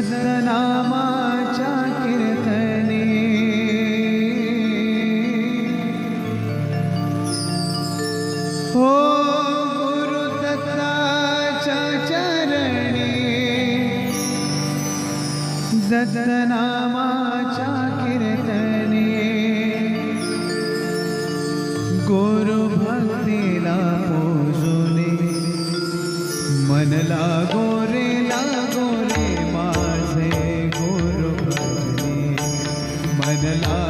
दत्तनामाच्या कीर्तने हो गुरुदत्ताच्या चरणी दत्तनामाच्या कीर्तने गुरुभक्तीला पोजुने मन लागो रे माझे गुरु भजने मन लागो